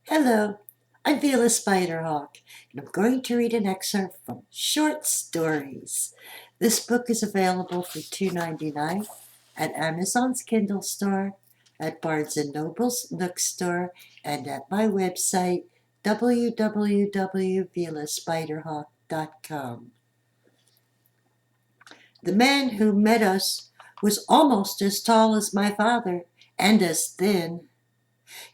Hello, I'm Vila Spiderhawk, and I'm going to read an excerpt from Short Stories. This book is available for $2.99 at Amazon's Kindle store, at Barnes & Noble's Nook store, and at my website, www.vilaspiderhawk.com. The man who met us was almost as tall as my father, and as thin.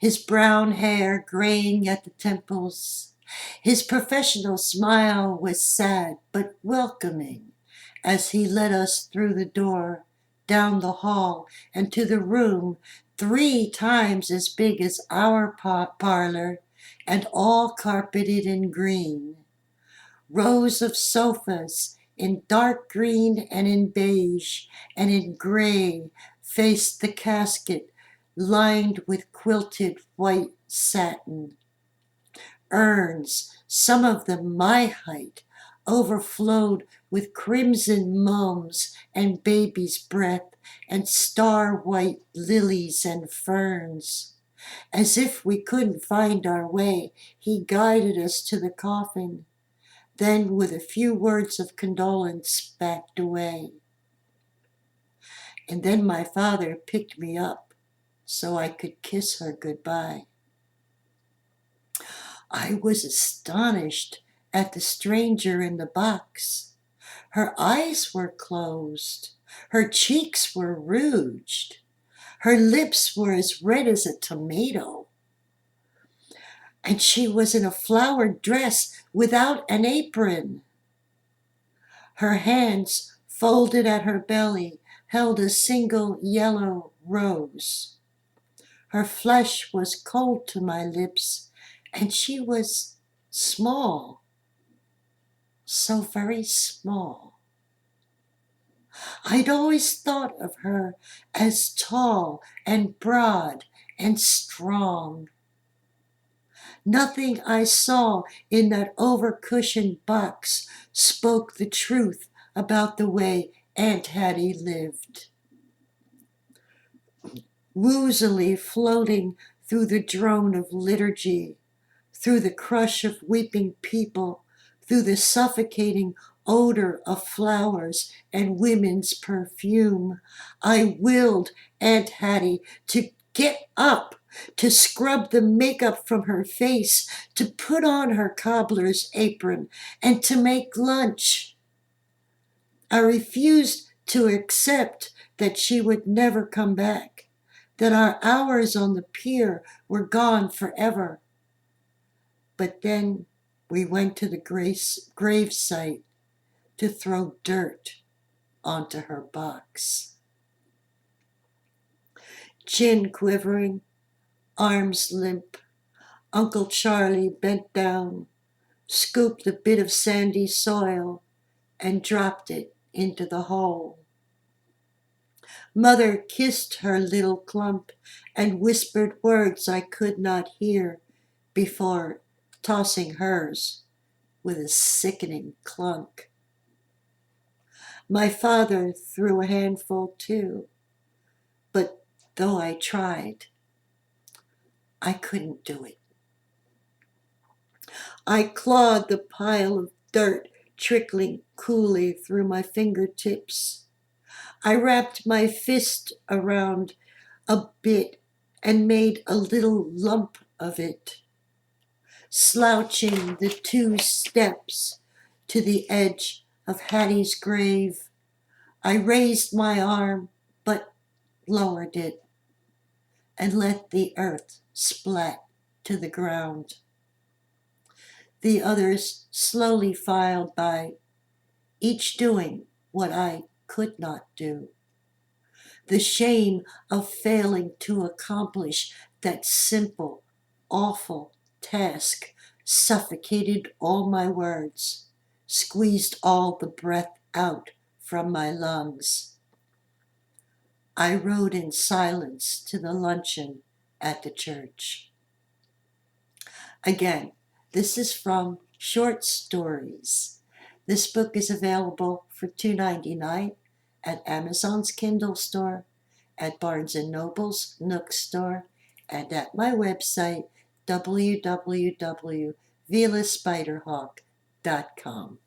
His brown hair graying at the temples. His professional smile was sad but welcoming as he led us through the door, down the hall, and to the room 3 times as big as our parlor, and all carpeted in green. Rows of sofas in dark green and in beige and in gray faced the casket lined with quilted white satin. Urns, some of them my height, overflowed with crimson mums and baby's breath and star-white lilies and ferns. As if we couldn't find our way, he guided us to the coffin, then with a few words of condolence backed away. And then my father picked me up so I could kiss her goodbye. I was astonished at the stranger in the box. Her eyes were closed, her cheeks were rouged, her lips were as red as a tomato, and she was in a flowered dress without an apron. Her hands, folded at her belly, held a single yellow rose. Her flesh was cold to my lips, and she was small, so very small. I'd always thought of her as tall and broad and strong. Nothing I saw in that over-cushioned box spoke the truth about the way Aunt Hattie lived. Woozily floating through the drone of liturgy, through the crush of weeping people, through the suffocating odor of flowers and women's perfume, I willed Aunt Hattie to get up, to scrub the makeup from her face, to put on her cobbler's apron, and to make lunch. I refused to accept that she would never come back, that our hours on the pier were gone forever. But then we went to the gravesite to throw dirt onto her box. Chin quivering, arms limp, Uncle Charlie bent down, scooped a bit of sandy soil, and dropped it into the hole. Mother kissed her little clump and whispered words I could not hear before tossing hers with a sickening clunk. My father threw a handful too, but though I tried, I couldn't do it. I clawed the pile of dirt trickling coolly through my fingertips. I wrapped my fist around a bit and made a little lump of it, slouching the 2 steps to the edge of Hattie's grave. I raised my arm, but lowered it, and let the earth splat to the ground. The others slowly filed by, each doing what I could not do. The shame of failing to accomplish that simple, awful task suffocated all my words, squeezed all the breath out from my lungs. I rode in silence to the luncheon at the church. Again, this is from Short Stories. This book is available for $2.99 at Amazon's Kindle store, at Barnes & Noble's Nook store, and at my website, www.vilaspiderhawk.com.